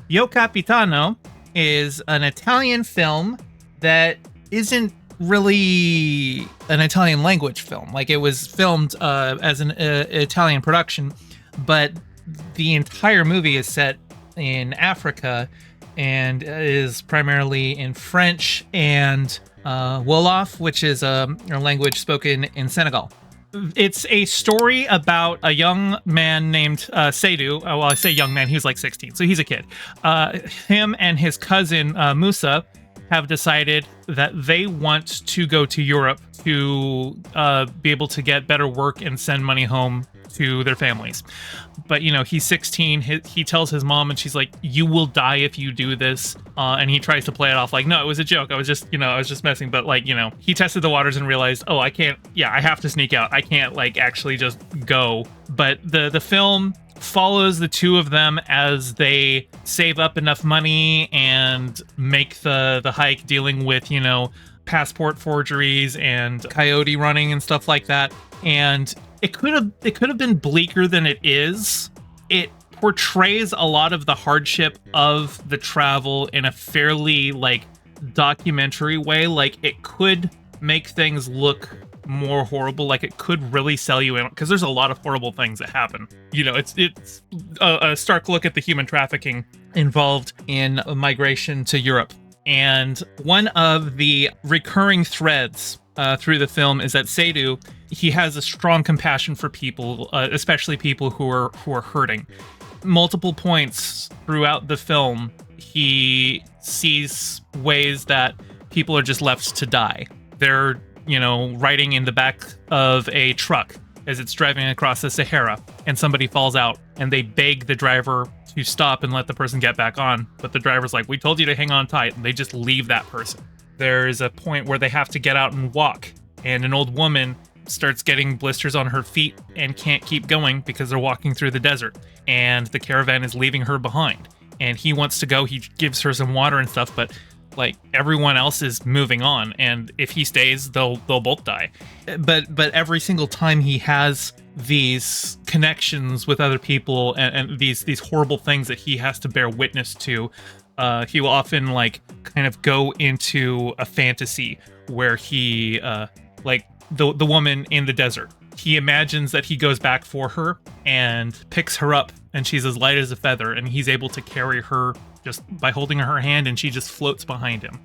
Yo Capitano is an Italian film that isn't really an Italian language film. Like, it was filmed as an Italian production, but the entire movie is set in Africa and is primarily in French and Wolof, which is a language spoken in Senegal. It's a story about a young man named Seydou. Well, I say young man, he was like 16, so he's a kid. Him and his cousin Musa have decided that they want to go to Europe to be able to get better work and send money home to their families. But, you know, he's 16. He tells his mom, and she's like, "You will die if you do this." And he tries to play it off like, "No, it was a joke. I was just messing." But, like, you know, he tested the waters and realized, "Oh, I can't. Yeah, I have to sneak out. I can't, like, actually just go." But the film follows the two of them as they save up enough money and make the hike, dealing with, you know, passport forgeries and coyote running and stuff like that. And it could have been bleaker than it is. It portrays a lot of the hardship of the travel in a fairly, like, documentary way. Like, it could make things look more horrible. Like, it could really sell you in, because there's a lot of horrible things that happen. You know, it's a stark look at the human trafficking involved in migration to Europe. And one of the recurring threads through the film is that Seydou, he has a strong compassion for people, especially people who are hurting. Multiple points throughout the film, he sees ways that people are just left to die. They're, you know, riding in the back of a truck as it's driving across the Sahara, and somebody falls out, and they beg the driver to stop and let the person get back on. But the driver's like, "We told you to hang on tight," and they just leave that person. There's a point where they have to get out and walk, and an old woman starts getting blisters on her feet and can't keep going because they're walking through the desert, and the caravan is leaving her behind. And he wants to go. He gives her some water and stuff, but, like, everyone else is moving on, and if he stays, they'll both die. But every single time he has these connections with other people and these horrible things that he has to bear witness to, he will often, like, kind of go into a fantasy where he like the woman in the desert. He imagines that he goes back for her and picks her up, and she's as light as a feather, and he's able to carry her just by holding her hand, and she just floats behind him.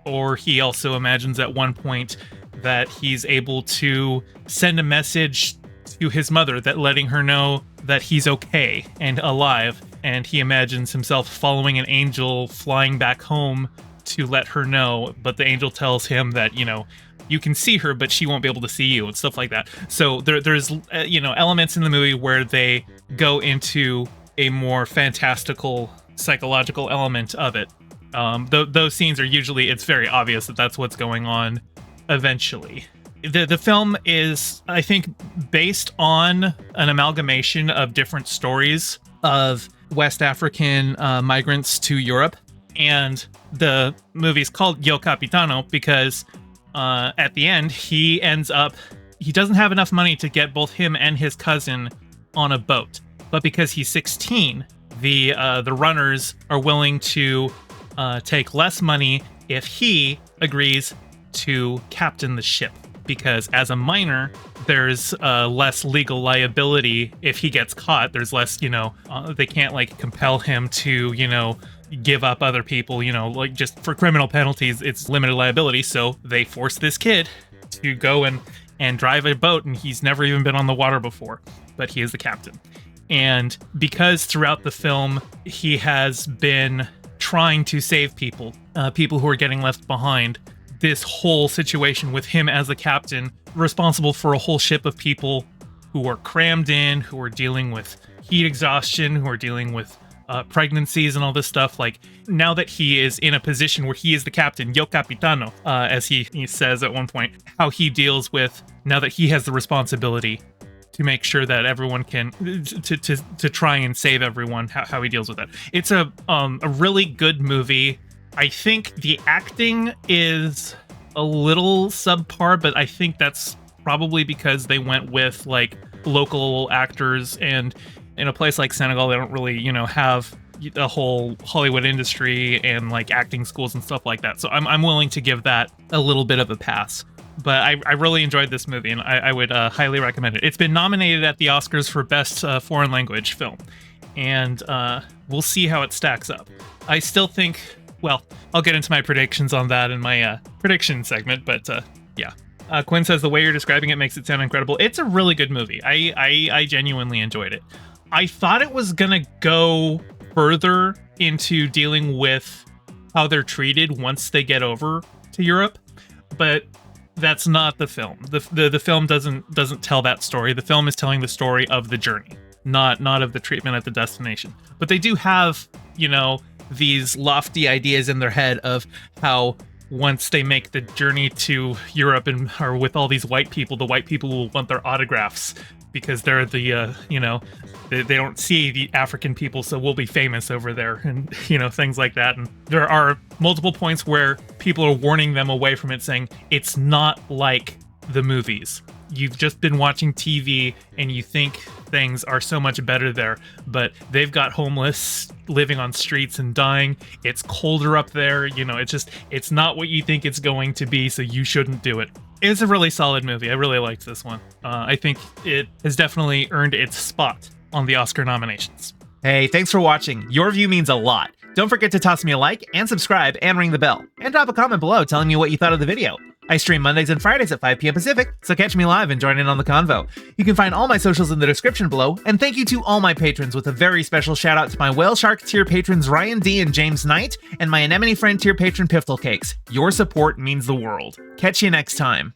Or he also imagines at one point that he's able to send a message to his mother, that letting her know that he's okay and alive, and he imagines himself following an angel flying back home to let her know, but the angel tells him that, you know, you can see her, but she won't be able to see you, and stuff like that. So there's you know, elements in the movie where they go into a more fantastical psychological element of it. Those scenes are usually, it's very obvious that that's what's going on eventually. The film is, I think, based on an amalgamation of different stories of West African migrants to Europe. And the movie's called Yo Capitano because at the end, he doesn't have enough money to get both him and his cousin on a boat. But because he's 16, the runners are willing to take less money if he agrees to captain the ship. Because as a minor, there's less legal liability if he gets caught. There's less, you know, they can't, like, compel him to, you know, give up other people, you know, like, just for criminal penalties, it's limited liability. So they force this kid to go and drive a boat, and he's never even been on the water before, but he is the captain. And because throughout the film, he has been trying to save people who are getting left behind, this whole situation with him as the captain, responsible for a whole ship of people who are crammed in, who are dealing with heat exhaustion, who are dealing with pregnancies and all this stuff. Like, now that he is in a position where he is the captain, Yo Capitano, as he says at one point, how he deals with, now that he has the responsibility to make sure that everyone can, to try and save everyone, how he deals with that. It's a really good movie. I think the acting is a little subpar, but I think that's probably because they went with, like, local actors, and in a place like Senegal, they don't really, you know, have the whole Hollywood industry and like acting schools and stuff like that. So I'm willing to give that a little bit of a pass. But I really enjoyed this movie, and I would highly recommend it. It's been nominated at the Oscars for Best Foreign Language Film, and we'll see how it stacks up. I still think, well, I'll get into my predictions on that in my prediction segment, but yeah. Quinn says the way you're describing it makes it sound incredible. It's a really good movie. I genuinely enjoyed it. I thought it was going to go further into dealing with how they're treated once they get over to Europe, but that's not the film. The film doesn't tell that story. The film is telling the story of the journey, not of the treatment at the destination. But they do have, you know, these lofty ideas in their head of how once they make the journey to Europe and are with all these white people, the white people will want their autographs because they're the, you know, they don't see the African people, so we'll be famous over there, and, you know, things like that. And there are multiple points where people are warning them away from it, saying it's not like the movies. You've just been watching TV and you think things are so much better there, but they've got homeless living on streets and dying. It's colder up there. You know, it's not what you think it's going to be, so you shouldn't do it. It's a really solid movie. I really liked this one. I think it has definitely earned its spot on the Oscar nominations. Hey, thanks for watching. Your view means a lot. Don't forget to toss me a like and subscribe and ring the bell. And drop a comment below telling me what you thought of the video. I stream Mondays and Fridays at 5 p.m. Pacific, so catch me live and join in on the convo. You can find all my socials in the description below, and thank you to all my patrons with a very special shout out to my Whale Shark tier patrons Ryan D and James Knight, and my Anemone Friend tier patron Piftle Cakes. Your support means the world. Catch you next time.